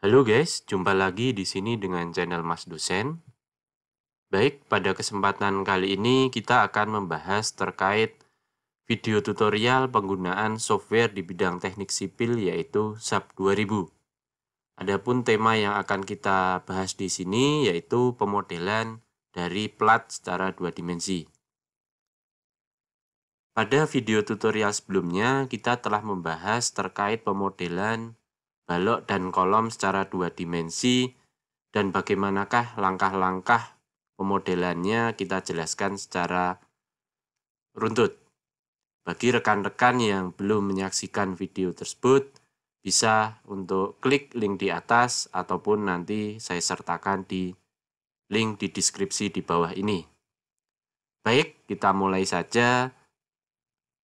Halo guys, jumpa lagi di sini dengan channel Mas Dosen. Baik, pada kesempatan kali ini kita akan membahas terkait video tutorial penggunaan software di bidang teknik sipil yaitu SAP 2000. Adapun tema yang akan kita bahas di sini yaitu pemodelan dari plat secara dua dimensi. Pada video tutorial sebelumnya kita telah membahas terkait pemodelan balok dan kolom secara dua dimensi dan bagaimanakah langkah-langkah pemodelannya kita jelaskan secara runtut. Bagi rekan-rekan yang belum menyaksikan video tersebut, bisa untuk klik link di atas ataupun nanti saya sertakan di link di deskripsi di bawah ini. Baik, kita mulai saja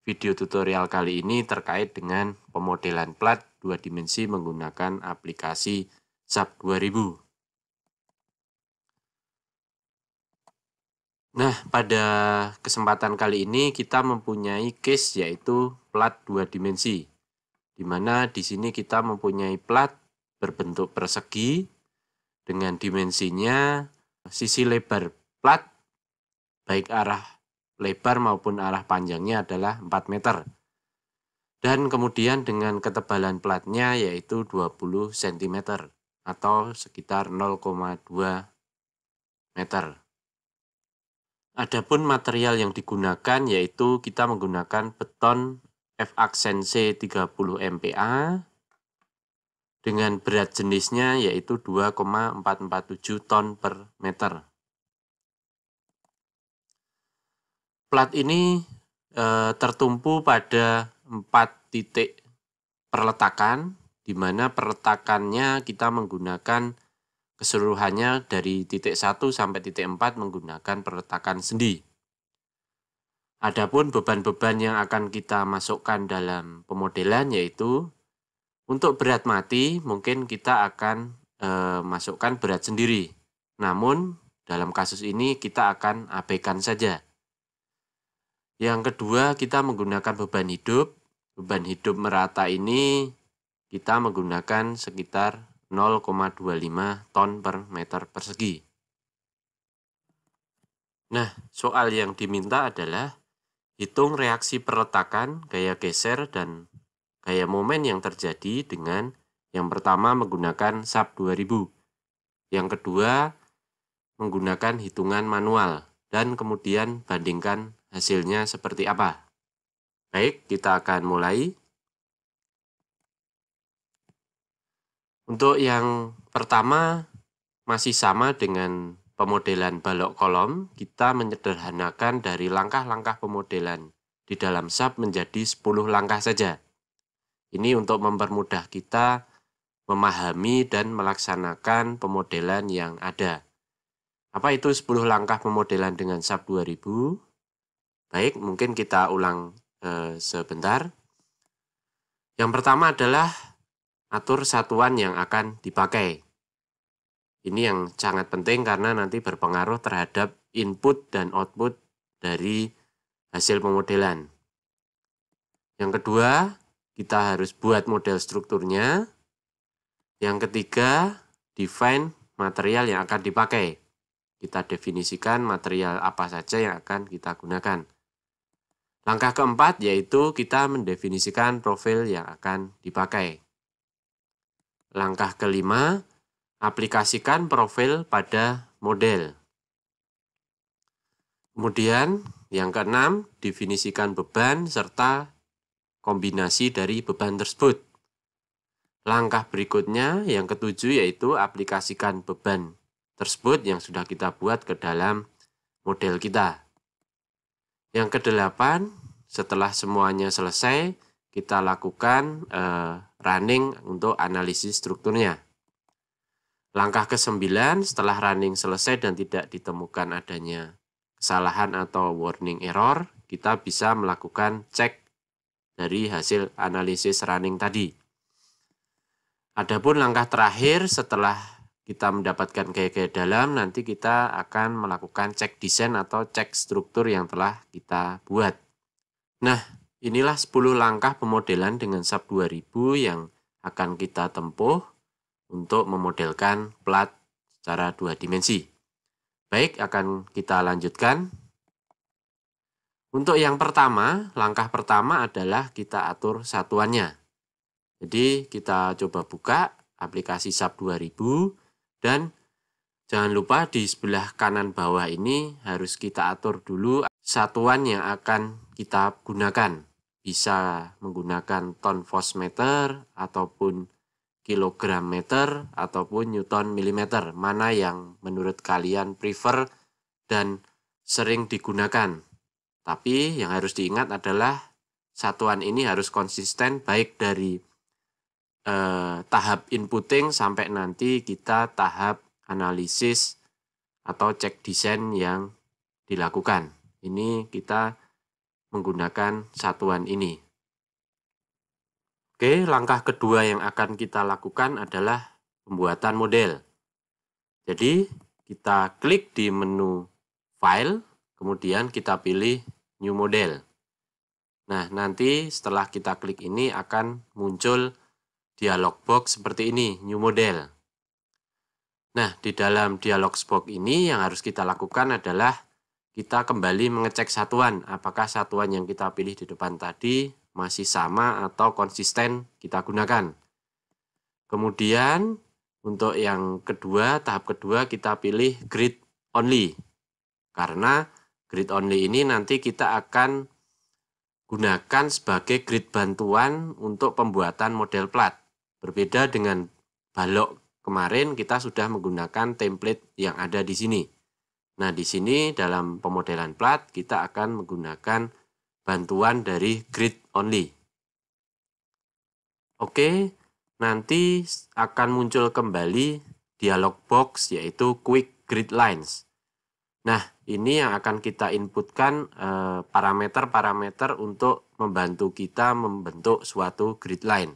video tutorial kali ini terkait dengan pemodelan plat dua dimensi menggunakan aplikasi SAP 2000. Nah, pada kesempatan kali ini kita mempunyai case yaitu plat dua dimensi. Di mana di sini kita mempunyai plat berbentuk persegi dengan dimensinya sisi lebar plat baik arah lebar maupun arah panjangnya adalah 4 meter. Dan kemudian dengan ketebalan platnya yaitu 20 cm atau sekitar 0,2 meter. Adapun material yang digunakan yaitu kita menggunakan beton F-Accent C 30 MPa dengan berat jenisnya yaitu 2,447 ton per meter. Plat ini tertumpu pada 4 titik perletakan, di mana perletakannya kita menggunakan keseluruhannya dari titik 1 sampai titik 4 menggunakan perletakan sendi. Adapun beban-beban yang akan kita masukkan dalam pemodelan yaitu untuk berat mati mungkin kita akan masukkan berat sendiri. Namun dalam kasus ini kita akan abaikan saja. Yang kedua, kita menggunakan beban hidup. Beban hidup merata ini kita menggunakan sekitar 0,25 ton per meter persegi. Nah, soal yang diminta adalah hitung reaksi perletakan, gaya geser, dan gaya momen yang terjadi dengan yang pertama menggunakan SAP 2000. Yang kedua, menggunakan hitungan manual. Dan kemudian bandingkan hasilnya seperti apa. Baik, kita akan mulai. Untuk yang pertama, masih sama dengan pemodelan balok kolom, kita menyederhanakan dari langkah-langkah pemodelan di dalam SAP menjadi 10 langkah saja. Ini untuk mempermudah kita memahami dan melaksanakan pemodelan yang ada. Apa itu 10 langkah pemodelan dengan SAP 2000? Baik, mungkin kita ulang sebentar. Yang pertama adalah atur satuan yang akan dipakai. Ini yang sangat penting karena nanti berpengaruh terhadap input dan output dari hasil pemodelan. Yang kedua, kita harus buat model strukturnya. Yang ketiga, define material yang akan dipakai. Kita definisikan material apa saja yang akan kita gunakan. Langkah keempat yaitu kita mendefinisikan profil yang akan dipakai. Langkah kelima, aplikasikan profil pada model. Kemudian yang keenam, definisikan beban serta kombinasi dari beban tersebut. Langkah berikutnya yang ketujuh yaitu aplikasikan beban tersebut yang sudah kita buat ke dalam model kita. Yang kedelapan, setelah semuanya selesai, kita lakukan running untuk analisis strukturnya. Langkah ke-9, setelah running selesai dan tidak ditemukan adanya kesalahan atau warning error, kita bisa melakukan cek dari hasil analisis running tadi. Adapun langkah terakhir setelah kita mendapatkan gaya-gaya dalam, nanti kita akan melakukan cek desain atau cek struktur yang telah kita buat. Nah, inilah 10 langkah pemodelan dengan SAP 2000 yang akan kita tempuh untuk memodelkan plat secara 2 dimensi. Baik, akan kita lanjutkan. Untuk yang pertama, langkah pertama adalah kita atur satuannya. Jadi kita coba buka aplikasi SAP 2000 dan jangan lupa di sebelah kanan bawah ini harus kita atur dulu satuan yang akan kita gunakan. Bisa menggunakan ton Fos meter ataupun kilogram meter ataupun Newton milimeter. Mana yang menurut kalian prefer dan sering digunakan. Tapi yang harus diingat adalah satuan ini harus konsisten baik dari tahap inputting sampai nanti kita tahap analisis atau cek desain yang dilakukan. Ini kita menggunakan satuan ini. Oke, langkah kedua yang akan kita lakukan adalah pembuatan model. Jadi kita klik di menu File, kemudian kita pilih New Model. Nah, nanti setelah kita klik ini akan muncul dialog box seperti ini, New Model. Nah, di dalam dialog box ini yang harus kita lakukan adalah kita kembali mengecek satuan. Apakah satuan yang kita pilih di depan tadi masih sama atau konsisten kita gunakan. Kemudian, untuk yang kedua, tahap kedua kita pilih Grid Only. Karena Grid Only ini nanti kita akan gunakan sebagai grid bantuan untuk pembuatan model plat. Berbeda dengan balok kemarin, kita sudah menggunakan template yang ada di sini. Nah, di sini dalam pemodelan plat kita akan menggunakan bantuan dari Grid Only. Oke, nanti akan muncul kembali dialog box yaitu Quick Grid Lines. Nah, ini yang akan kita inputkan parameter-parameter untuk membantu kita membentuk suatu grid line.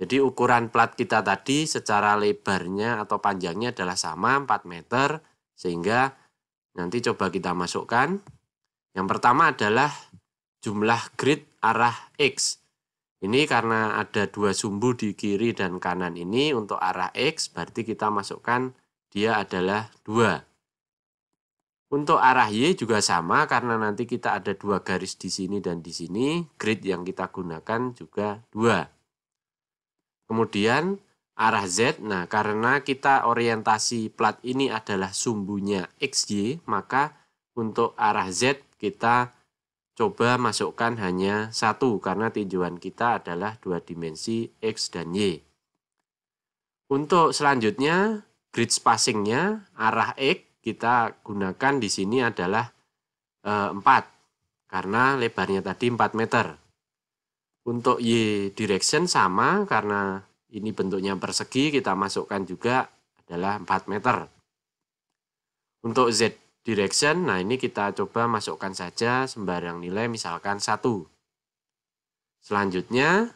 Jadi ukuran plat kita tadi secara lebarnya atau panjangnya adalah sama 4 meter, sehingga nanti coba kita masukkan. Yang pertama adalah jumlah grid arah X. Ini karena ada 2 sumbu di kiri dan kanan ini, untuk arah X berarti kita masukkan dia adalah 2. Untuk arah Y juga sama karena nanti kita ada 2 garis di sini dan di sini, grid yang kita gunakan juga 2. Kemudian arah Z, nah karena kita orientasi plat ini adalah sumbunya XY, maka untuk arah Z kita coba masukkan hanya 1 karena tinjauan kita adalah 2 dimensi X dan Y. Untuk selanjutnya grid spacingnya arah X kita gunakan di sini adalah 4 karena lebarnya tadi 4 meter. Untuk Y direction sama karena ini bentuknya persegi, kita masukkan juga adalah 4 meter. Untuk Z direction, nah ini kita coba masukkan saja sembarang nilai misalkan 1. Selanjutnya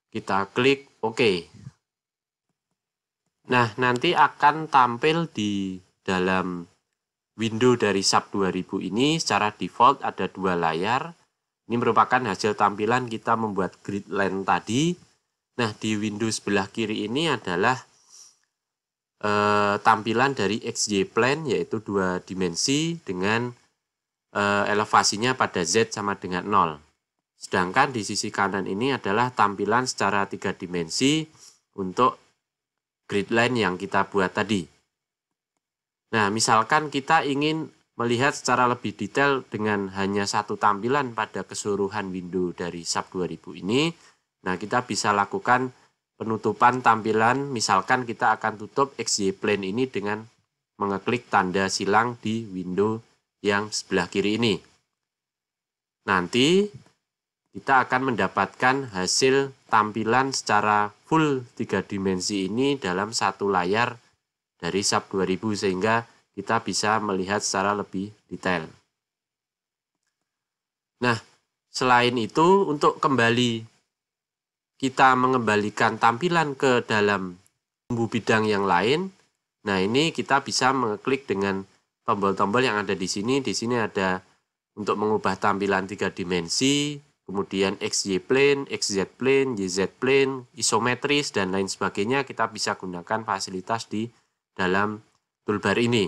kita klik OK. Nah, nanti akan tampil di dalam window dari SAP 2000 ini secara default ada 2 layar. Ini merupakan hasil tampilan kita membuat grid line tadi. Nah, di window sebelah kiri ini adalah tampilan dari XY plane, yaitu 2 dimensi dengan elevasinya pada Z sama dengan 0. Sedangkan di sisi kanan ini adalah tampilan secara 3 dimensi untuk grid line yang kita buat tadi. Nah, misalkan kita ingin melihat secara lebih detail dengan hanya 1 tampilan pada keseluruhan window dari SAP 2000 ini, nah kita bisa lakukan penutupan tampilan, misalkan kita akan tutup XY plane ini dengan mengeklik tanda silang di window yang sebelah kiri ini. Nanti kita akan mendapatkan hasil tampilan secara full 3 dimensi ini dalam 1 layar dari SAP 2000 sehingga kita bisa melihat secara lebih detail. Nah, selain itu untuk kembali kita mengembalikan tampilan ke dalam sumbu bidang yang lain, nah ini kita bisa mengeklik dengan tombol-tombol yang ada di sini. Di sini ada untuk mengubah tampilan 3 dimensi, kemudian XY plane, XZ plane, YZ plane, isometris, dan lain sebagainya, kita bisa gunakan fasilitas di dalam toolbar ini.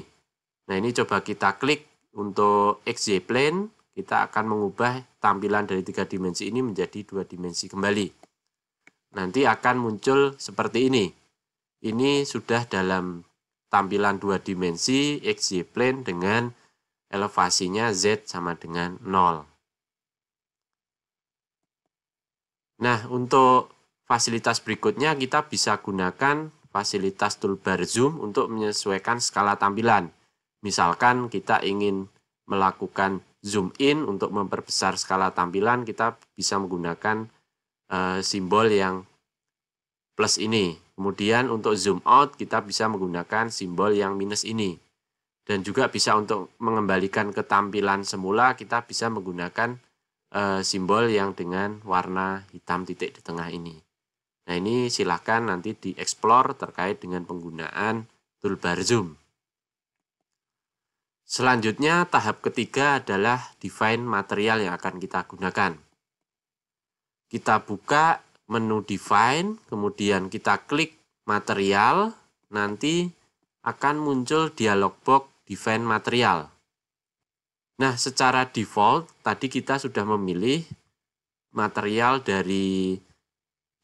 Nah, ini coba kita klik untuk XY plane, kita akan mengubah tampilan dari 3 dimensi ini menjadi 2 dimensi kembali. Nanti akan muncul seperti ini. Ini sudah dalam tampilan 2 dimensi XY plane dengan elevasinya Z sama dengan 0. Nah, untuk fasilitas berikutnya kita bisa gunakan fasilitas toolbar zoom untuk menyesuaikan skala tampilan. Misalkan kita ingin melakukan zoom in untuk memperbesar skala tampilan, kita bisa menggunakan simbol yang plus ini. Kemudian untuk zoom out kita bisa menggunakan simbol yang minus ini. Dan juga bisa untuk mengembalikan ke tampilan semula kita bisa menggunakan simbol yang dengan warna hitam titik di tengah ini. Nah, ini silahkan nanti dieksplor terkait dengan penggunaan toolbar zoom. Selanjutnya tahap ketiga adalah define material yang akan kita gunakan. Kita buka menu define, kemudian kita klik material, nanti akan muncul dialog box define material. Nah, secara default tadi kita sudah memilih material dari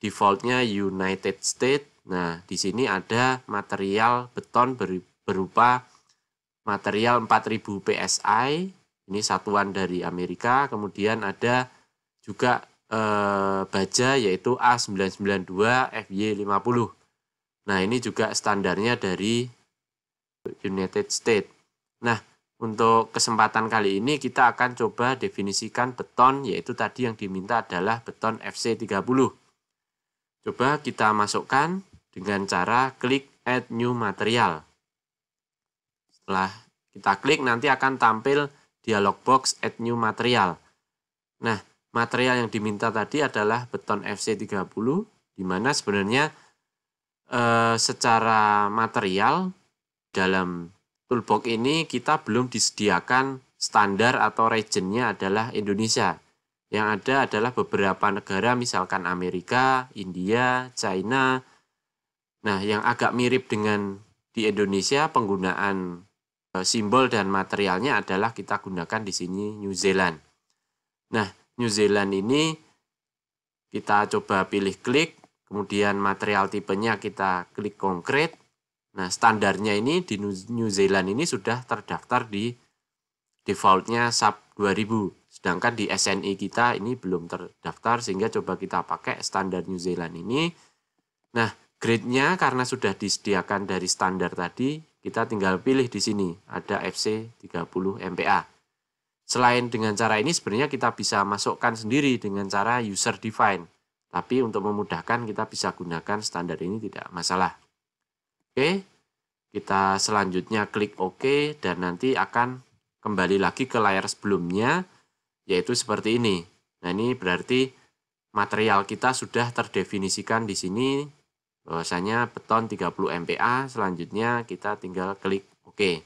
defaultnya United States. Nah, di sini ada material beton berupa material 4000 PSI, ini satuan dari Amerika. Kemudian ada juga baja yaitu A992 FY50. Nah, ini juga standarnya dari United States. Nah, untuk kesempatan kali ini kita akan coba definisikan beton, yaitu tadi yang diminta adalah beton FC30. Coba kita masukkan dengan cara klik Add New Material. Setelah kita klik nanti akan tampil dialog box Add New Material. Nah, material yang diminta tadi adalah beton FC30, di mana sebenarnya secara material dalam toolbox ini kita belum disediakan standar atau regionnya adalah Indonesia. Yang ada adalah beberapa negara misalkan Amerika, India, China. Nah, yang agak mirip dengan di Indonesia penggunaan simbol dan materialnya adalah kita gunakan di sini New Zealand. Nah, New Zealand ini kita coba pilih klik, kemudian material tipenya kita klik konkret. Nah, standarnya ini di New Zealand ini sudah terdaftar di defaultnya SAP 2000. Sedangkan di SNI kita ini belum terdaftar, sehingga coba kita pakai standar New Zealand ini. Nah, grade-nya karena sudah disediakan dari standar tadi, kita tinggal pilih di sini, ada FC30 MPa. Selain dengan cara ini, sebenarnya kita bisa masukkan sendiri dengan cara user define. Tapi untuk memudahkan, kita bisa gunakan standar ini, tidak masalah. Oke, kita selanjutnya klik OK, dan nanti akan kembali lagi ke layar sebelumnya, yaitu seperti ini. Nah, ini berarti material kita sudah terdefinisikan di sini, bahwasanya beton 30 MPa. Selanjutnya kita tinggal klik OK.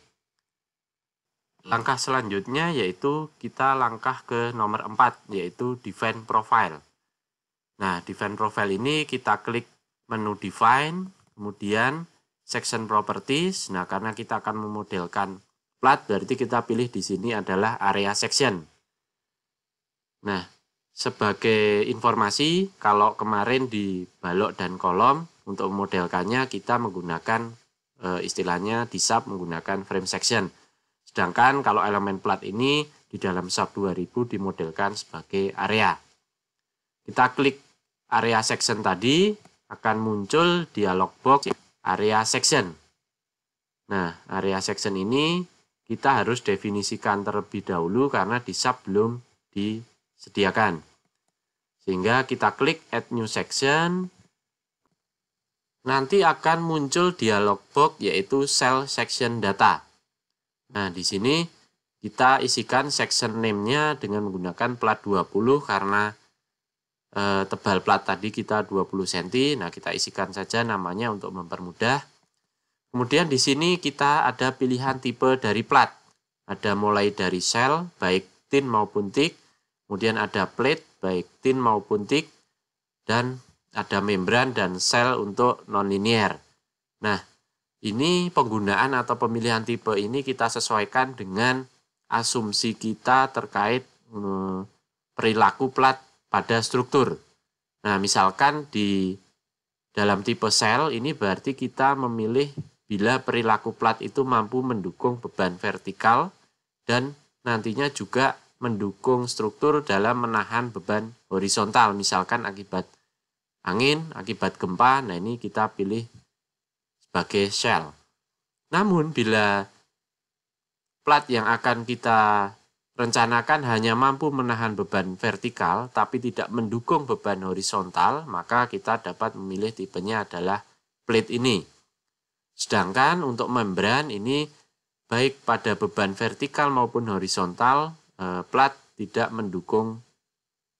Langkah selanjutnya yaitu kita langkah ke nomor 4, yaitu define profile. Nah, define profile ini kita klik menu define, kemudian section properties. Nah, karena kita akan memodelkan plat, berarti kita pilih di sini adalah area section. Nah, sebagai informasi, kalau kemarin di balok dan kolom untuk memodelkannya kita menggunakan istilahnya di SAP menggunakan frame section. Sedangkan kalau elemen plat ini di dalam SAP 2000 dimodelkan sebagai area. Kita klik area section tadi, akan muncul dialog box area section. Nah, area section ini kita harus definisikan terlebih dahulu karena di SAP belum disediakan. Sehingga kita klik add new section. Nanti akan muncul dialog box yaitu cell section data. Nah, di sini kita isikan section name-nya dengan menggunakan plat 20 karena tebal plat tadi kita 20 cm. Nah, kita isikan saja namanya untuk mempermudah. Kemudian di sini kita ada pilihan tipe dari plat. Ada mulai dari shell, baik tin maupun thick. Kemudian ada plate, baik tin maupun thick, dan ada membran dan sel untuk non-linear. Nah, ini penggunaan atau pemilihan tipe ini kita sesuaikan dengan asumsi kita terkait perilaku plat pada struktur. Nah, misalkan di dalam tipe sel ini berarti kita memilih bila perilaku plat itu mampu mendukung beban vertikal dan nantinya juga mendukung struktur dalam menahan beban horizontal, misalkan akibat angin, akibat gempa. Nah, ini kita pilih sebagai shell. Namun bila plat yang akan kita rencanakan hanya mampu menahan beban vertikal tapi tidak mendukung beban horizontal, maka kita dapat memilih tipenya adalah plate ini. Sedangkan untuk membran ini baik pada beban vertikal maupun horizontal, plat tidak mendukung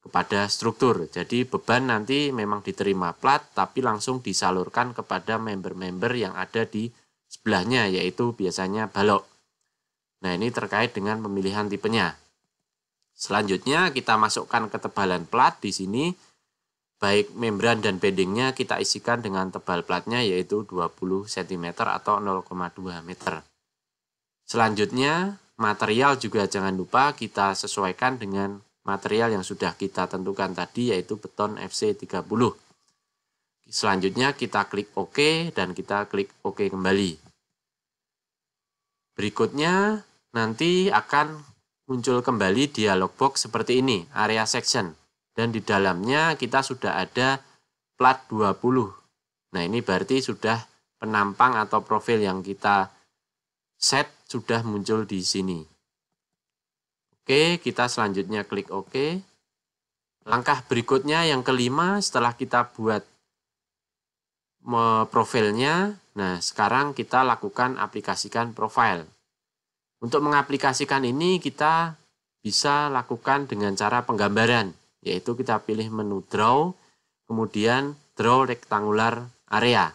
kepada struktur. Jadi beban nanti memang diterima plat tapi langsung disalurkan kepada member-member yang ada di sebelahnya, yaitu biasanya balok. Nah, ini terkait dengan pemilihan tipenya. Selanjutnya kita masukkan ketebalan plat di sini. Baik membran dan beddingnya kita isikan dengan tebal platnya yaitu 20 cm atau 0,2 meter. Selanjutnya material juga jangan lupa kita sesuaikan dengan material yang sudah kita tentukan tadi yaitu beton FC30. Selanjutnya kita klik OK dan kita klik OK kembali. Berikutnya nanti akan muncul kembali dialog box seperti ini, area section. Dan di dalamnya kita sudah ada plat 20. Nah, ini berarti sudah penampang atau profil yang kita set sudah muncul di sini. Oke, kita selanjutnya klik OK. Langkah berikutnya yang kelima setelah kita buat profilnya, nah sekarang kita lakukan aplikasikan profile. Untuk mengaplikasikan ini kita bisa lakukan dengan cara penggambaran, yaitu kita pilih menu draw, kemudian draw rectangular area.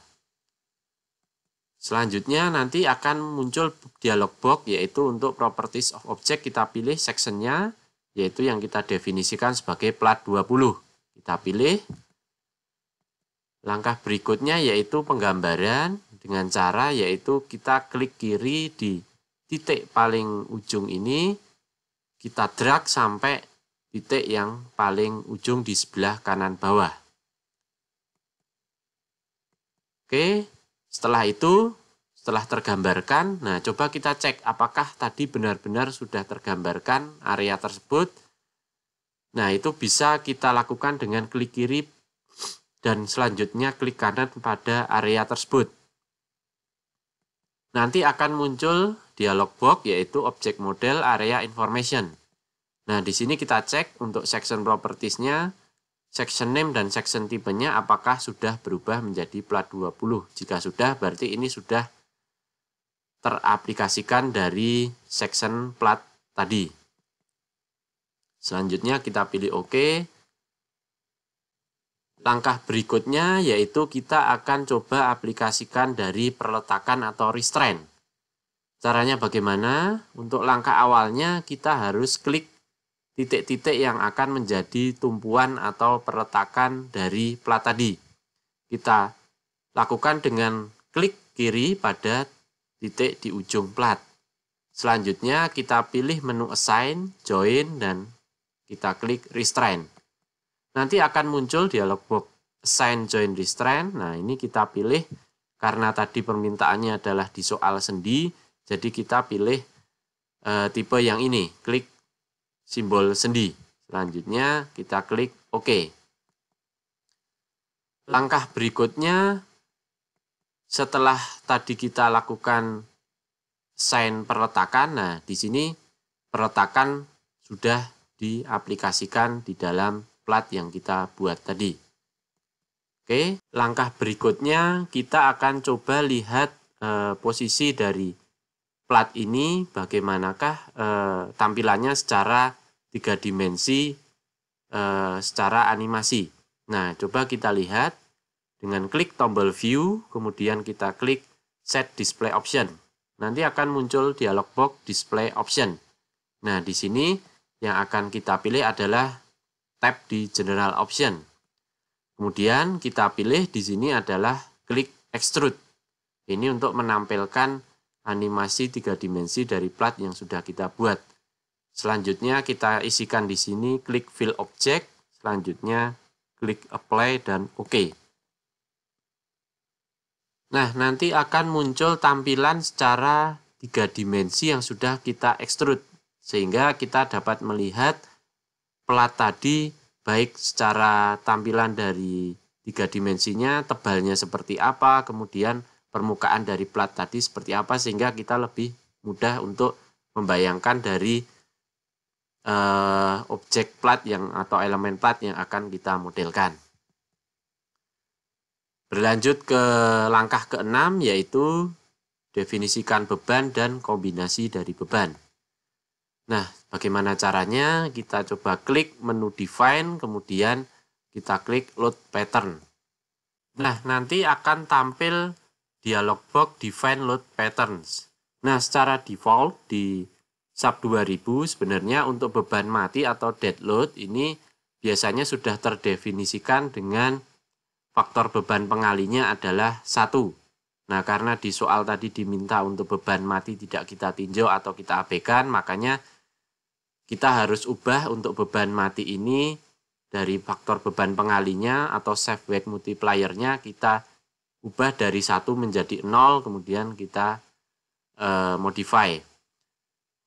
Selanjutnya nanti akan muncul dialog box yaitu untuk properties of object kita pilih sectionnya, yaitu yang kita definisikan sebagai plat 20. Kita pilih. Langkah berikutnya yaitu penggambaran dengan cara yaitu kita klik kiri di titik paling ujung ini, kita drag sampai titik yang paling ujung di sebelah kanan bawah. Oke, setelah itu, setelah tergambarkan, nah coba kita cek apakah tadi benar-benar sudah tergambarkan area tersebut. Nah, itu bisa kita lakukan dengan klik kiri dan selanjutnya klik kanan pada area tersebut. Nanti akan muncul dialog box yaitu object model area information. Nah, di sini kita cek untuk section properties-nya, section name dan section tipenya apakah sudah berubah menjadi plat 20. Jika sudah, berarti ini sudah teraplikasikan dari section plat tadi. Selanjutnya kita pilih OK. Langkah berikutnya yaitu kita akan coba aplikasikan dari perletakan atau restraint. Caranya bagaimana? Untuk langkah awalnya kita harus klik titik-titik yang akan menjadi tumpuan atau perletakan dari plat tadi. Kita lakukan dengan klik kiri pada titik di ujung plat. Selanjutnya kita pilih menu Assign, Join, dan kita klik Restraint. Nanti akan muncul dialog box Assign, Join, Restraint. Nah, ini kita pilih karena tadi permintaannya adalah di soal sendi, jadi kita pilih tipe yang ini, klik simbol sendi. Selanjutnya kita klik OK. Langkah berikutnya setelah tadi kita lakukan sign perletakan, nah di sini perletakan sudah diaplikasikan di dalam plat yang kita buat tadi. Oke, langkah berikutnya kita akan coba lihat posisi dari plat ini bagaimanakah tampilannya secara 3 dimensi secara animasi. Nah, coba kita lihat dengan klik tombol view, kemudian kita klik set display option. Nanti akan muncul dialog box display option. Nah, di sini yang akan kita pilih adalah tab di General Option. Kemudian kita pilih di sini adalah klik Extrude. Ini untuk menampilkan animasi 3 dimensi dari plat yang sudah kita buat. Selanjutnya kita isikan di sini klik Fill Object, selanjutnya klik Apply dan OK. Nah, nanti akan muncul tampilan secara 3 dimensi yang sudah kita extrude, sehingga kita dapat melihat plat tadi baik secara tampilan dari 3 dimensinya, tebalnya seperti apa, kemudian permukaan dari plat tadi seperti apa, sehingga kita lebih mudah untuk membayangkan dari objek plat yang atau elemen plat yang akan kita modelkan. Berlanjut ke langkah ke-6, yaitu definisikan beban dan kombinasi dari beban. Nah, bagaimana caranya? Kita coba klik menu Define, kemudian kita klik Load Pattern. Nah, nanti akan tampil dialog box Define Load Patterns. Nah, secara default di SAP 2000 sebenarnya untuk beban mati atau dead load ini biasanya sudah terdefinisikan dengan faktor beban pengalinya adalah 1. Nah, karena di soal tadi diminta untuk beban mati tidak kita tinjau atau kita abaikan, makanya kita harus ubah untuk beban mati ini dari faktor beban pengalinya atau save weight multiplier-nya kita ubah dari 1 menjadi 0, kemudian kita modify.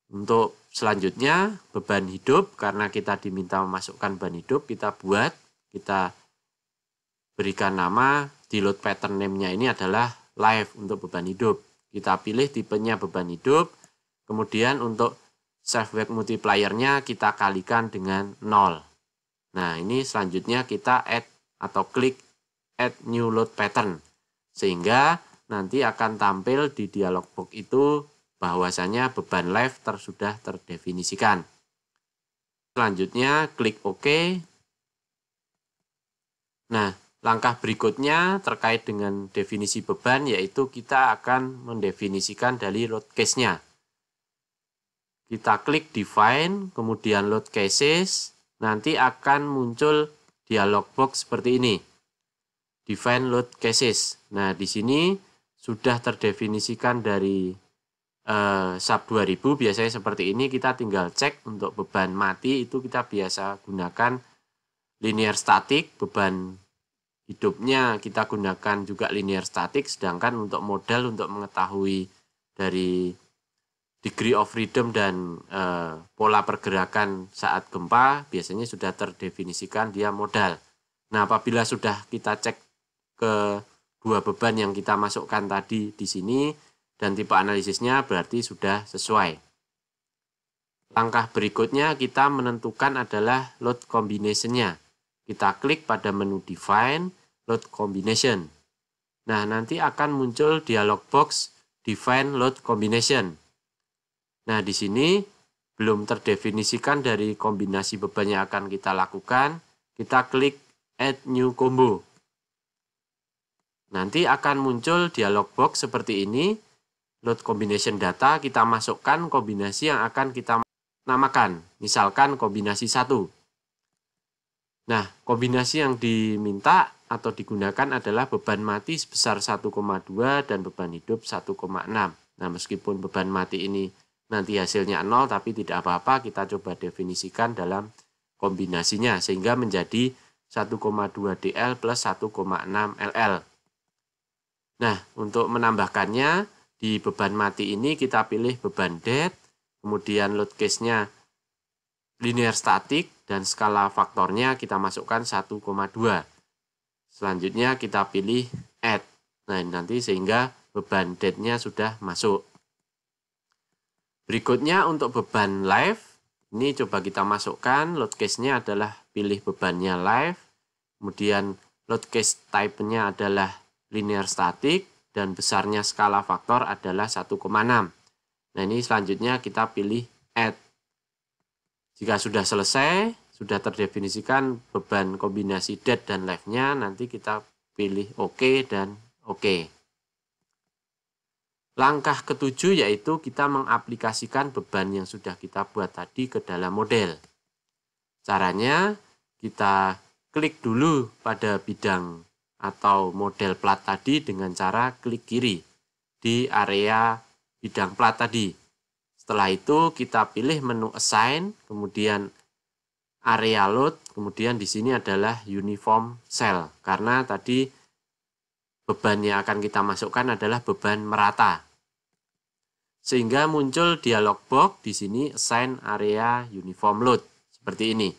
Untuk selanjutnya beban hidup, karena kita diminta memasukkan beban hidup, kita buat, kita berikan nama di load pattern name-nya ini adalah live untuk beban hidup. Kita pilih tipenya beban hidup, kemudian untuk save weight multiplier-nya kita kalikan dengan 0. Nah, ini selanjutnya kita add atau klik add new load pattern, sehingga nanti akan tampil di dialog box itu bahwasanya beban live sudah terdefinisikan. Selanjutnya klik OK. Nah, langkah berikutnya terkait dengan definisi beban, yaitu kita akan mendefinisikan dari load case-nya. Kita klik Define, kemudian Load Cases, nanti akan muncul dialog box seperti ini. Define Load Cases. Nah, di sini sudah terdefinisikan dari SAP 2000, biasanya seperti ini. Kita tinggal cek untuk beban mati itu kita biasa gunakan linear static, beban hidupnya kita gunakan juga linear static, sedangkan untuk modal untuk mengetahui dari degree of freedom dan pola pergerakan saat gempa biasanya sudah terdefinisikan dia modal. Nah, apabila sudah kita cek ke dua beban yang kita masukkan tadi di sini dan tipe analisisnya berarti sudah sesuai. Langkah berikutnya kita menentukan adalah load combination-nya. Kita klik pada menu Define, Load Combination. Nah, nanti akan muncul dialog box Define Load Combination. Nah, di sini belum terdefinisikan dari kombinasi beban yang akan kita lakukan. Kita klik Add New Combo. Nanti akan muncul dialog box seperti ini. Load Combination Data, kita masukkan kombinasi yang akan kita namakan. Misalkan kombinasi 1. Nah, kombinasi yang diminta atau digunakan adalah beban mati sebesar 1,2 dan beban hidup 1,6. Nah, meskipun beban mati ini nanti hasilnya 0, tapi tidak apa-apa, kita coba definisikan dalam kombinasinya, sehingga menjadi 1,2 DL plus 1,6 LL. Nah, untuk menambahkannya, di beban mati ini kita pilih beban dead, kemudian load case-nya linear static, dan skala faktornya kita masukkan 1,2. Selanjutnya kita pilih add. Nah, nanti sehingga beban dead-nya sudah masuk. Berikutnya untuk beban live, ini coba kita masukkan, load case-nya adalah pilih bebannya live, kemudian load case type-nya adalah linear static, dan besarnya skala faktor adalah 1,6. Nah, ini selanjutnya kita pilih add. Jika sudah selesai, sudah terdefinisikan beban kombinasi dead dan live-nya, nanti kita pilih OK dan OK. Langkah ketujuh yaitu kita mengaplikasikan beban yang sudah kita buat tadi ke dalam model. Caranya, kita klik dulu pada bidang atau model plat tadi dengan cara klik kiri di area bidang plat tadi. Setelah itu kita pilih menu assign, kemudian area load, kemudian di sini adalah uniform cell karena tadi beban yang akan kita masukkan adalah beban merata. Sehingga muncul dialog box di sini assign area uniform load seperti ini.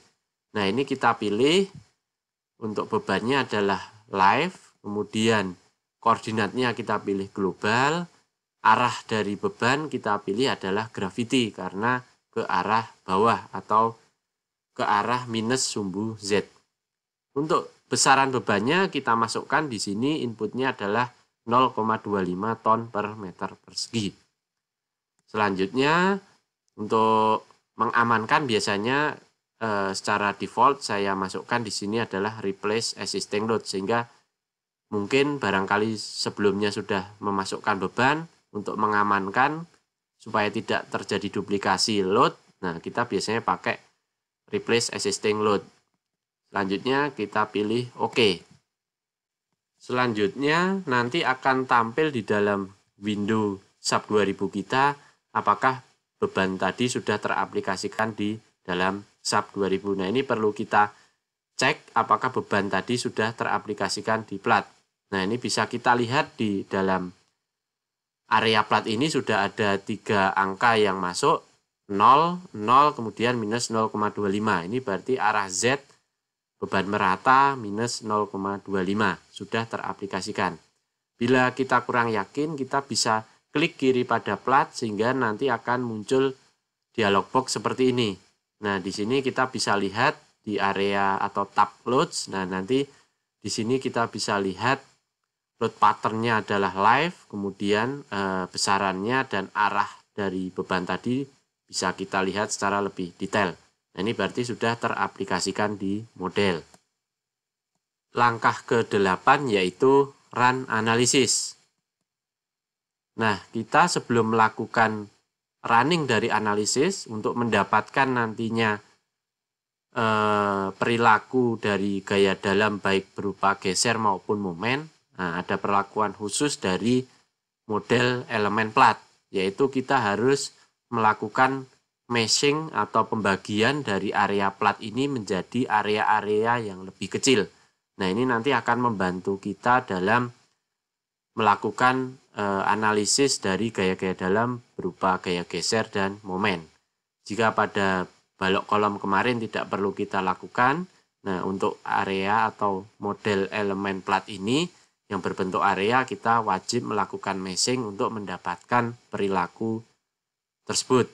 Nah, ini kita pilih untuk bebannya adalah live, kemudian koordinatnya kita pilih global, arah dari beban kita pilih adalah gravity karena ke arah bawah atau ke arah minus sumbu Z. Untuk besaran bebannya kita masukkan di sini inputnya adalah 0,25 ton per meter persegi. Selanjutnya untuk mengamankan biasanya secara default saya masukkan di sini adalah replace existing load sehingga mungkin barangkali sebelumnya sudah memasukkan beban untuk mengamankan supaya tidak terjadi duplikasi load. Nah, kita biasanya pakai replace existing load. Selanjutnya kita pilih OK. Selanjutnya nanti akan tampil di dalam window SAP 2000 kita apakah beban tadi sudah teraplikasikan di dalam SAP 2000. Nah, ini perlu kita cek apakah beban tadi sudah teraplikasikan di plat. Nah, ini bisa kita lihat di dalam area plat ini sudah ada 3 angka yang masuk, 0, 0, kemudian minus 0,25. Ini berarti arah Z beban merata minus 0,25 sudah teraplikasikan. Bila kita kurang yakin, kita bisa klik kiri pada plat sehingga nanti akan muncul dialog box seperti ini. Nah, di sini kita bisa lihat di area atau tab loads. Nah, nanti di sini kita bisa lihat load patternnya adalah live, kemudian besarannya dan arah dari beban tadi bisa kita lihat secara lebih detail. Nah, ini berarti sudah teraplikasikan di model. Langkah ke-8 yaitu run analysis. Nah, kita sebelum melakukan running dari analisis untuk mendapatkan nantinya perilaku dari gaya dalam baik berupa geser maupun momen. Nah, ada perlakuan khusus dari model elemen plat, yaitu kita harus melakukan meshing atau pembagian dari area plat ini menjadi area-area yang lebih kecil. Nah, ini nanti akan membantu kita dalam melakukan analisis dari gaya-gaya dalam berupa gaya geser dan momen. Jika pada balok kolom kemarin tidak perlu kita lakukan, nah untuk area atau model elemen plat ini yang berbentuk area kita wajib melakukan meshing untuk mendapatkan perilaku tersebut.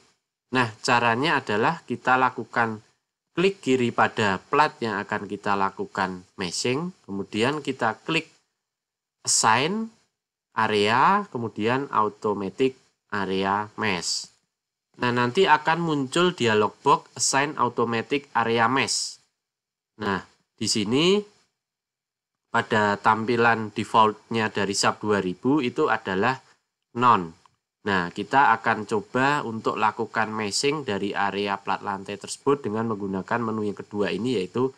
Nah, caranya adalah kita lakukan klik kiri pada plat yang akan kita lakukan meshing, kemudian kita klik assign area, kemudian automatic area mesh. Nah, nanti akan muncul dialog box assign automatic area mesh. Nah, di sini pada tampilan defaultnya dari SAP 2000 itu adalah none. Nah, kita akan coba untuk lakukan meshing dari area plat lantai tersebut dengan menggunakan menu yang kedua ini yaitu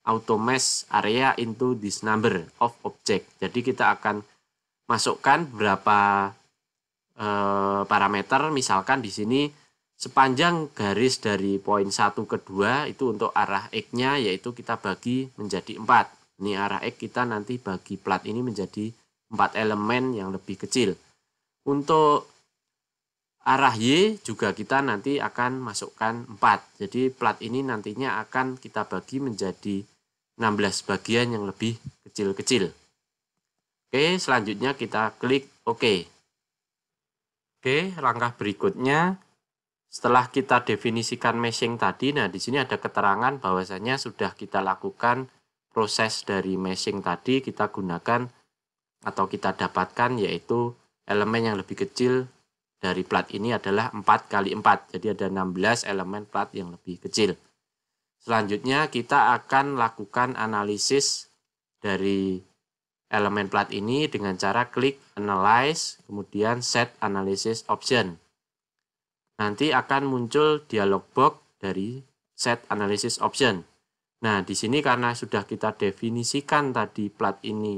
auto mesh area into this number of object. Jadi kita akan masukkan beberapa parameter, misalkan di sini sepanjang garis dari poin 1 ke 2 itu untuk arah X-nya yaitu kita bagi menjadi 4. Ini arah X kita nanti bagi plat ini menjadi 4 elemen yang lebih kecil. Untuk arah Y juga kita nanti akan masukkan 4. Jadi plat ini nantinya akan kita bagi menjadi 16 bagian yang lebih kecil-kecil. Oke, selanjutnya kita klik OK. Oke, langkah berikutnya setelah kita definisikan meshing tadi, nah di sini ada keterangan bahwasanya sudah kita lakukan proses dari meshing tadi, kita gunakan atau kita dapatkan yaitu elemen yang lebih kecil dari plat ini adalah 4x4. Jadi ada 16 elemen plat yang lebih kecil. Selanjutnya kita akan lakukan analisis dari elemen plat ini dengan cara klik analyze, kemudian set analysis option. Nanti akan muncul dialog box dari set analysis option. Nah, di sini karena sudah kita definisikan tadi plat ini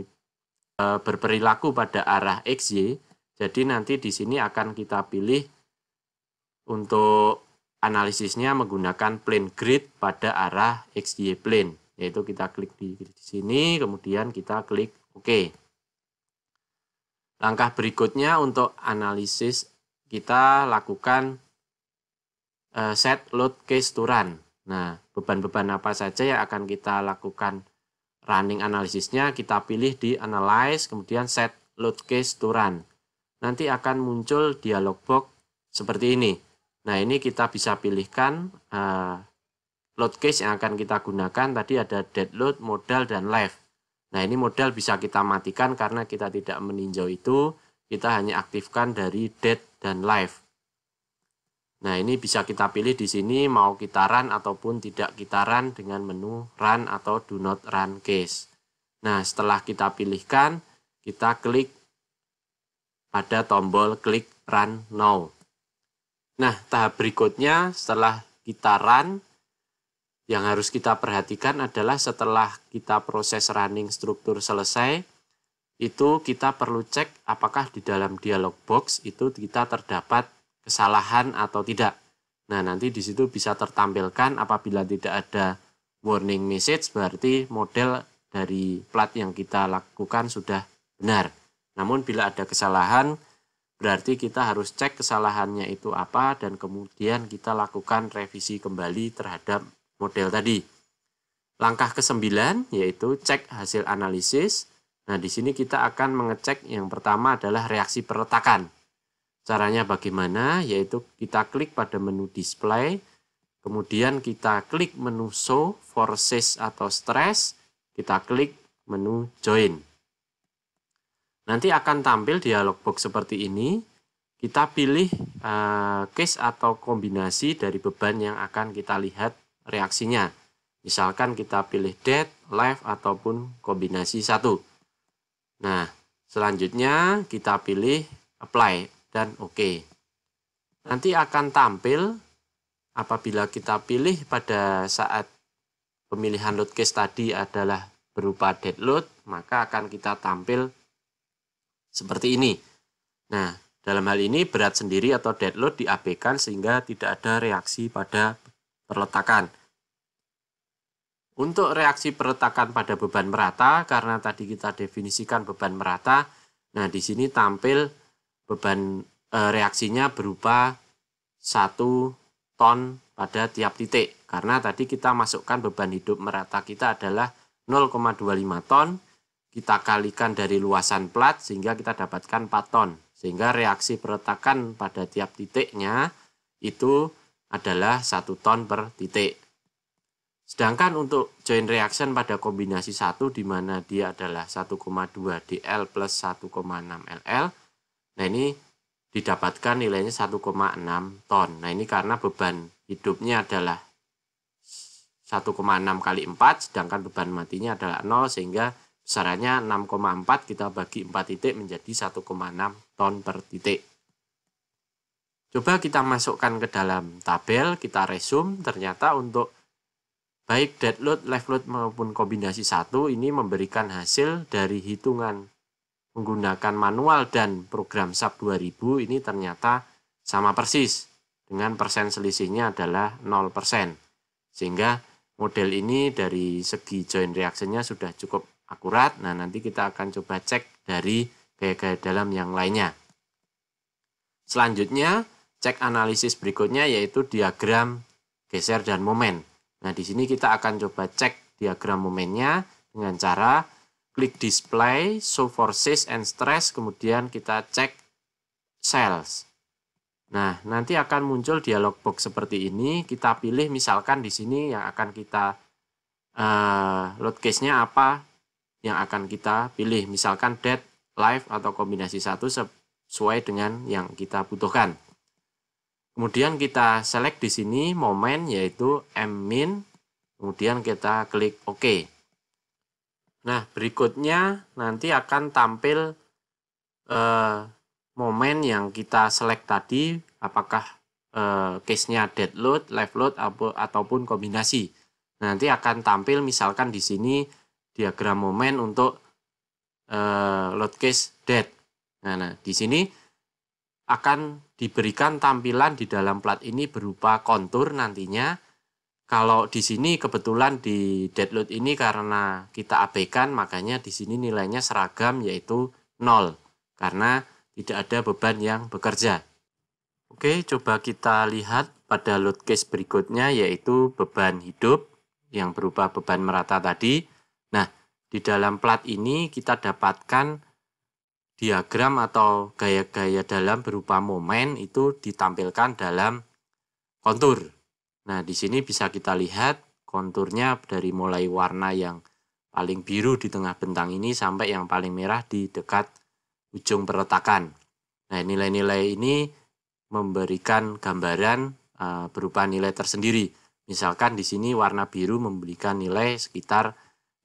berperilaku pada arah XY, jadi nanti di sini akan kita pilih untuk analisisnya menggunakan plane grid pada arah XY plane, yaitu kita klik di sini, kemudian kita klik OK. Langkah berikutnya untuk analisis kita lakukan set load case to run. Nah, beban-beban apa saja yang akan kita lakukan running analisisnya, kita pilih di analyze, kemudian set load case to run. Nanti akan muncul dialog box seperti ini. Nah, ini kita bisa pilihkan load case yang akan kita gunakan. Tadi ada dead load, modal, dan live. Nah, ini modal bisa kita matikan karena kita tidak meninjau itu. Kita hanya aktifkan dari dead dan live. Nah, ini bisa kita pilih di sini mau kita run ataupun tidak kita run dengan menu run atau do not run case. Nah, setelah kita pilihkan, kita klik pada tombol klik run now. Nah, tahap berikutnya setelah kita run, yang harus kita perhatikan adalah setelah kita proses running struktur selesai, itu kita perlu cek apakah di dalam dialog box itu kita terdapat kesalahan atau tidak. Nah, nanti di situ bisa tertampilkan apabila tidak ada warning message, berarti model dari plat yang kita lakukan sudah benar. Namun bila ada kesalahan, berarti kita harus cek kesalahannya itu apa dan kemudian kita lakukan revisi kembali terhadap model tadi. Langkah ke-9 yaitu cek hasil analisis. Nah, di sini kita akan mengecek yang pertama adalah reaksi perletakan. Caranya bagaimana? Yaitu kita klik pada menu display, kemudian kita klik menu show, forces atau stress, kita klik menu join. Nanti akan tampil dialog box seperti ini. Kita pilih case atau kombinasi dari beban yang akan kita lihat reaksinya. Misalkan kita pilih dead, live, ataupun kombinasi 1. Nah, selanjutnya kita pilih apply dan OK. Nanti akan tampil apabila kita pilih pada saat pemilihan load case tadi adalah berupa dead load, maka akan kita tampil seperti ini. Nah, dalam hal ini berat sendiri atau dead load diabaikan sehingga tidak ada reaksi pada perletakan. Untuk reaksi perletakan pada beban merata, karena tadi kita definisikan beban merata, nah di sini tampil beban reaksinya berupa 1 ton pada tiap titik. Karena tadi kita masukkan beban hidup merata kita adalah 0,25 ton, kita kalikan dari luasan plat sehingga kita dapatkan 4 ton. Sehingga reaksi perletakan pada tiap titiknya itu adalah 1 ton per titik. Sedangkan untuk joint reaction pada kombinasi 1 di mana dia adalah 1,2 dl plus 1,6 ll. Nah, ini didapatkan nilainya 1,6 ton. Nah, ini karena beban hidupnya adalah 1,6 kali 4, sedangkan beban matinya adalah 0, sehingga besarannya 6,4 kita bagi 4 titik menjadi 1,6 ton per titik. Coba kita masukkan ke dalam tabel, kita resume, ternyata untuk baik dead load, live load maupun kombinasi 1 ini memberikan hasil dari hitungan menggunakan manual dan program SAP 2000 ini ternyata sama persis dengan persen selisihnya adalah 0%. Sehingga model ini dari segi joint reaction-nya sudah cukup akurat. Nah, nanti kita akan coba cek dari gaya-gaya dalam yang lainnya. Selanjutnya, cek analisis berikutnya yaitu diagram geser dan momen. Nah, di sini kita akan coba cek diagram momennya dengan cara klik display, show forces and stress, kemudian kita cek cells. Nah, nanti akan muncul dialog box seperti ini. Kita pilih misalkan di sini yang akan kita load case-nya apa yang akan kita pilih. Misalkan dead, live, atau kombinasi 1 sesuai dengan yang kita butuhkan. Kemudian kita select di sini momen yaitu M-min, kemudian kita klik OK. Nah, berikutnya nanti akan tampil momen yang kita select tadi, apakah case-nya dead load, live load, ataupun kombinasi. Nanti akan tampil misalkan di sini diagram momen untuk load case dead. Nah, di sini akan diberikan tampilan di dalam plat ini berupa kontur nantinya. Kalau di sini kebetulan di dead load ini karena kita abaikan, makanya di sini nilainya seragam yaitu 0 karena tidak ada beban yang bekerja. Oke, coba kita lihat pada load case berikutnya yaitu beban hidup yang berupa beban merata tadi. Nah, di dalam plat ini kita dapatkan diagram atau gaya-gaya dalam berupa momen itu ditampilkan dalam kontur. Nah, di sini bisa kita lihat konturnya dari mulai warna yang paling biru di tengah bentang ini sampai yang paling merah di dekat ujung perletakan. Nah, nilai-nilai ini memberikan gambaran berupa nilai tersendiri. Misalkan di sini warna biru memberikan nilai sekitar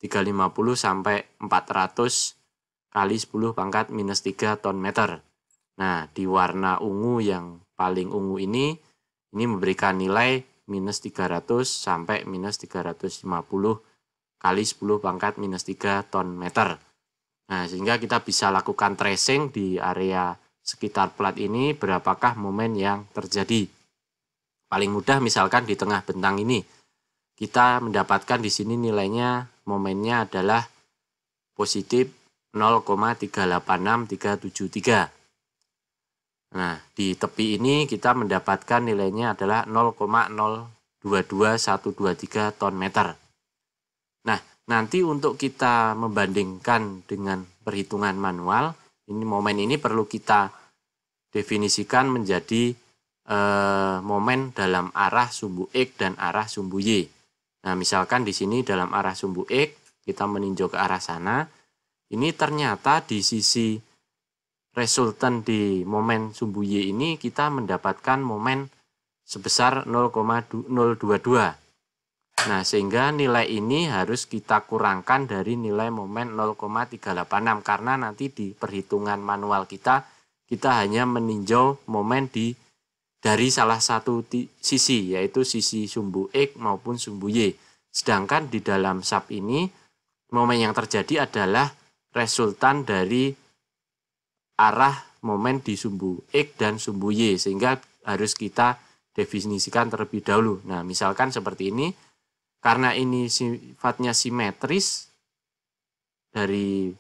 350 sampai 400 kali 10 pangkat minus 3 ton meter. Nah, di warna ungu yang paling ungu ini memberikan nilai minus 300 sampai minus 350 kali 10 pangkat minus 3 ton meter. Nah, sehingga kita bisa lakukan tracing di area sekitar plat ini berapakah momen yang terjadi. Paling mudah misalkan di tengah bentang ini. Kita mendapatkan di sini nilainya momennya adalah positif 0,386373. Nah, di tepi ini kita mendapatkan nilainya adalah 0,022123 ton meter. Nah, nanti untuk kita membandingkan dengan perhitungan manual, ini momen ini perlu kita definisikan menjadi momen dalam arah sumbu X dan arah sumbu Y. Nah, misalkan di sini dalam arah sumbu X, kita meninjau ke arah sana. Ini ternyata di sisi resultan di momen sumbu Y ini kita mendapatkan momen sebesar 0,022. Nah, sehingga nilai ini harus kita kurangkan dari nilai momen 0,386 karena nanti di perhitungan manual kita hanya meninjau momen dari salah satu sisi, yaitu sisi sumbu X maupun sumbu Y. Sedangkan di dalam sub ini, momen yang terjadi adalah resultan dari arah momen di sumbu X dan sumbu Y, sehingga harus kita definisikan terlebih dahulu. Nah, misalkan seperti ini, karena ini sifatnya simetris dari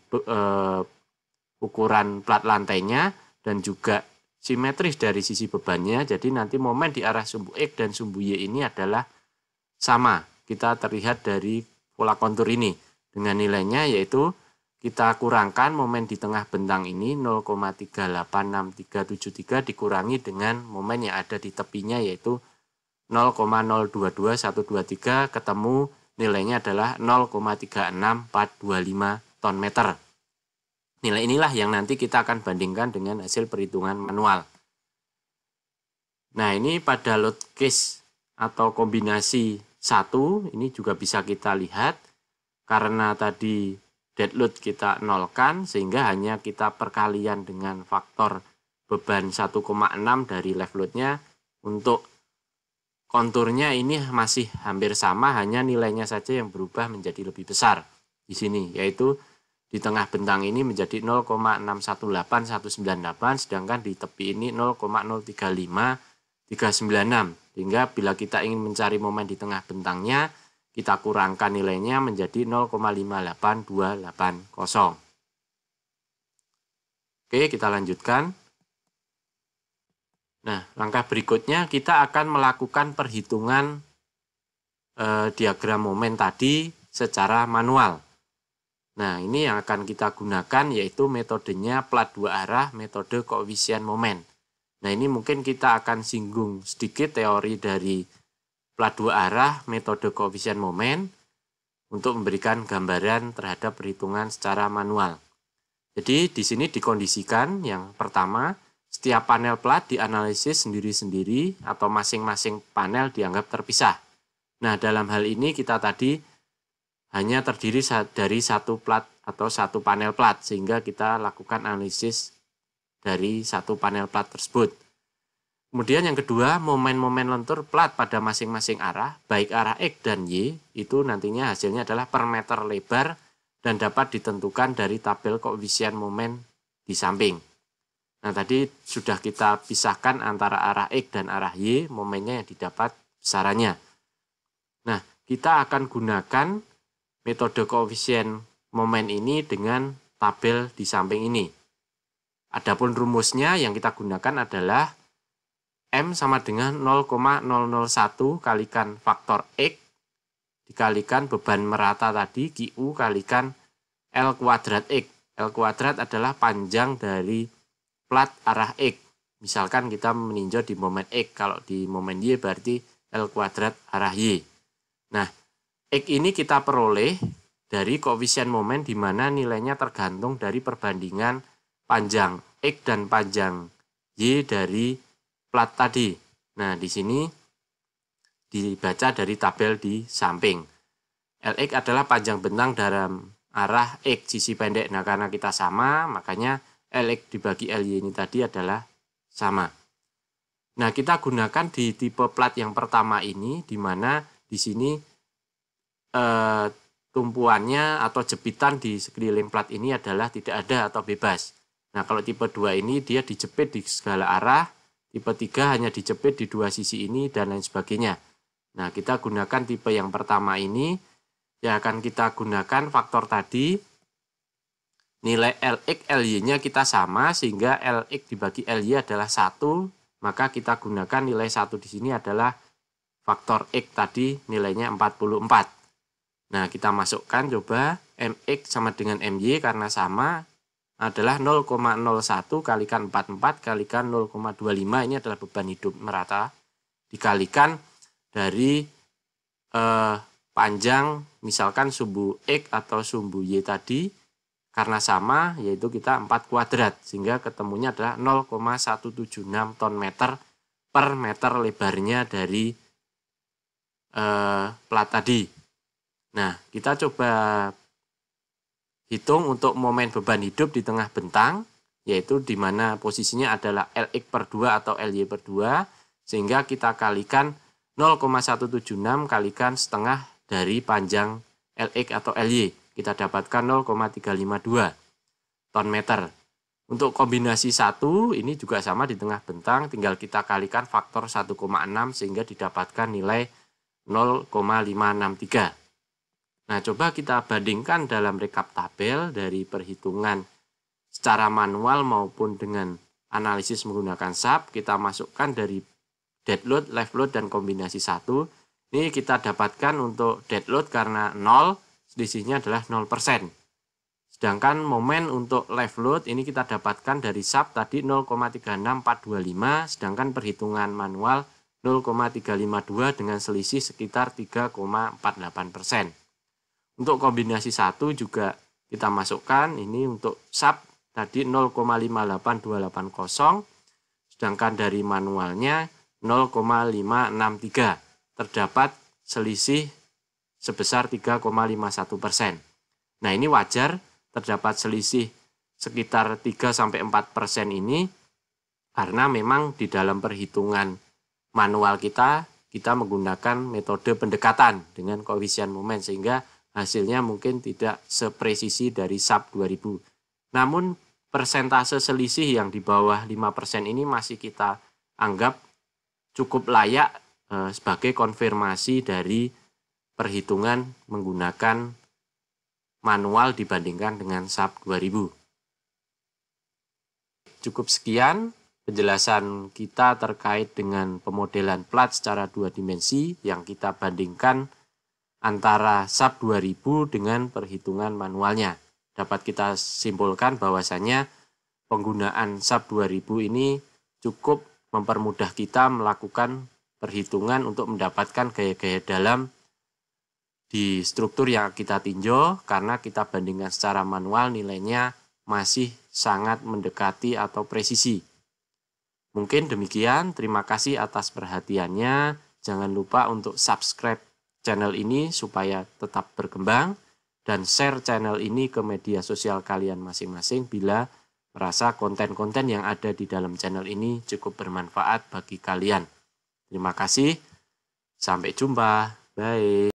ukuran plat lantainya dan juga simetris dari sisi bebannya, jadi nanti momen di arah sumbu X dan sumbu Y ini adalah sama. Kita terlihat dari pola kontur ini dengan nilainya yaitu kita kurangkan momen di tengah bentang ini 0,386373 dikurangi dengan momen yang ada di tepinya yaitu 0,022123 ketemu nilainya adalah 0,36425 ton meter. Nilai inilah yang nanti kita akan bandingkan dengan hasil perhitungan manual. Nah, ini pada load case atau kombinasi 1, ini juga bisa kita lihat karena tadi dead load kita nolkan sehingga hanya kita perkalian dengan faktor beban 1,6 dari live loadnya. Untuk konturnya ini masih hampir sama, hanya nilainya saja yang berubah menjadi lebih besar di sini, yaitu di tengah bentang ini menjadi 0,618198, sedangkan di tepi ini 0,035396. Sehingga bila kita ingin mencari momen di tengah bentangnya, kita kurangkan nilainya menjadi 0,58280. Oke, kita lanjutkan. Nah, langkah berikutnya kita akan melakukan perhitungan diagram momen tadi secara manual. Nah, ini yang akan kita gunakan yaitu metodenya plat 2 arah, metode koefisien momen. Nah, ini mungkin kita akan singgung sedikit teori dari plat 2 arah, metode koefisien momen untuk memberikan gambaran terhadap perhitungan secara manual. Jadi, di sini dikondisikan yang pertama, setiap panel plat dianalisis sendiri-sendiri atau masing-masing panel dianggap terpisah. Nah, dalam hal ini kita tadi hanya terdiri dari satu plat atau satu panel plat, sehingga kita lakukan analisis dari satu panel plat tersebut. Kemudian yang kedua, momen-momen lentur plat pada masing-masing arah, baik arah X dan Y, itu nantinya hasilnya adalah per meter lebar dan dapat ditentukan dari tabel koefisien momen di samping. Nah, tadi sudah kita pisahkan antara arah X dan arah Y, momennya yang didapat besarannya. Nah, kita akan gunakan metode koefisien momen ini dengan tabel di samping ini. Adapun rumusnya yang kita gunakan adalah M sama dengan 0,001 kalikan faktor X dikalikan beban merata tadi QU kalikan L kuadrat X. L kuadrat adalah panjang dari plat arah X. Misalkan kita meninjau di momen X, kalau di momen Y berarti L kuadrat arah Y. Nah, X ini kita peroleh dari koefisien momen di mana nilainya tergantung dari perbandingan panjang X dan panjang Y dari plat tadi. Nah, di sini dibaca dari tabel di samping. Lx adalah panjang bentang dalam arah X sisi pendek. Nah, karena kita sama, makanya Lx dibagi Ly ini tadi adalah sama. Nah, kita gunakan di tipe plat yang pertama ini, di mana di sini tumpuannya atau jepitan di sekeliling plat ini adalah tidak ada atau bebas. Nah, kalau tipe 2 ini dia dijepit di segala arah. Tipe 3 hanya dijepit di dua sisi ini dan lain sebagainya. Nah, kita gunakan tipe yang pertama ini. Ya, akan kita gunakan faktor tadi. Nilai Lx, Ly-nya kita sama, sehingga Lx dibagi Ly adalah 1. Maka kita gunakan nilai 1 di sini adalah faktor X tadi, nilainya 44. Nah, kita masukkan coba. Mx sama dengan My karena sama adalah 0,01 kalikan 44 kalikan 0,25, ini adalah beban hidup merata, dikalikan dari panjang misalkan sumbu X atau sumbu Y tadi, karena sama yaitu kita 4 kuadrat, sehingga ketemunya adalah 0,176 ton meter per meter lebarnya dari plat tadi. Nah, kita coba hitung untuk momen beban hidup di tengah bentang, yaitu di mana posisinya adalah Lx per 2 atau Ly per 2, sehingga kita kalikan 0,176 kalikan setengah dari panjang Lx atau Ly. Kita dapatkan 0,352 ton meter. Untuk kombinasi 1, ini juga sama di tengah bentang, tinggal kita kalikan faktor 1,6 sehingga didapatkan nilai 0,563. Nah, coba kita bandingkan dalam rekap tabel dari perhitungan secara manual maupun dengan analisis menggunakan SAP. Kita masukkan dari dead load, live load, dan kombinasi 1. Ini kita dapatkan untuk dead load karena 0, selisihnya adalah 0%. Sedangkan momen untuk live load ini kita dapatkan dari SAP tadi 0,36425, sedangkan perhitungan manual 0,352 dengan selisih sekitar 3,48%. Untuk kombinasi 1 juga kita masukkan, ini untuk SAP tadi 0,58280, sedangkan dari manualnya 0,563. Terdapat selisih sebesar 3,51%. Nah, ini wajar terdapat selisih sekitar 3-4% ini, karena memang di dalam perhitungan manual kita menggunakan metode pendekatan dengan koefisien momen, sehingga hasilnya mungkin tidak sepresisi dari SAP 2000. Namun persentase selisih yang di bawah 5% ini masih kita anggap cukup layak sebagai konfirmasi dari perhitungan menggunakan manual dibandingkan dengan SAP 2000. Cukup sekian penjelasan kita terkait dengan pemodelan plat secara 2 dimensi yang kita bandingkan antara SAP 2000 dengan perhitungan manualnya. Dapat kita simpulkan bahwasannya penggunaan SAP 2000 ini cukup mempermudah kita melakukan perhitungan untuk mendapatkan gaya-gaya dalam di struktur yang kita tinjau, karena kita bandingkan secara manual nilainya masih sangat mendekati atau presisi. Mungkin demikian, terima kasih atas perhatiannya. Jangan lupa untuk subscribe channel ini supaya tetap berkembang, dan share channel ini ke media sosial kalian masing-masing bila merasa konten-konten yang ada di dalam channel ini cukup bermanfaat bagi kalian. Terima kasih. Sampai jumpa. Bye.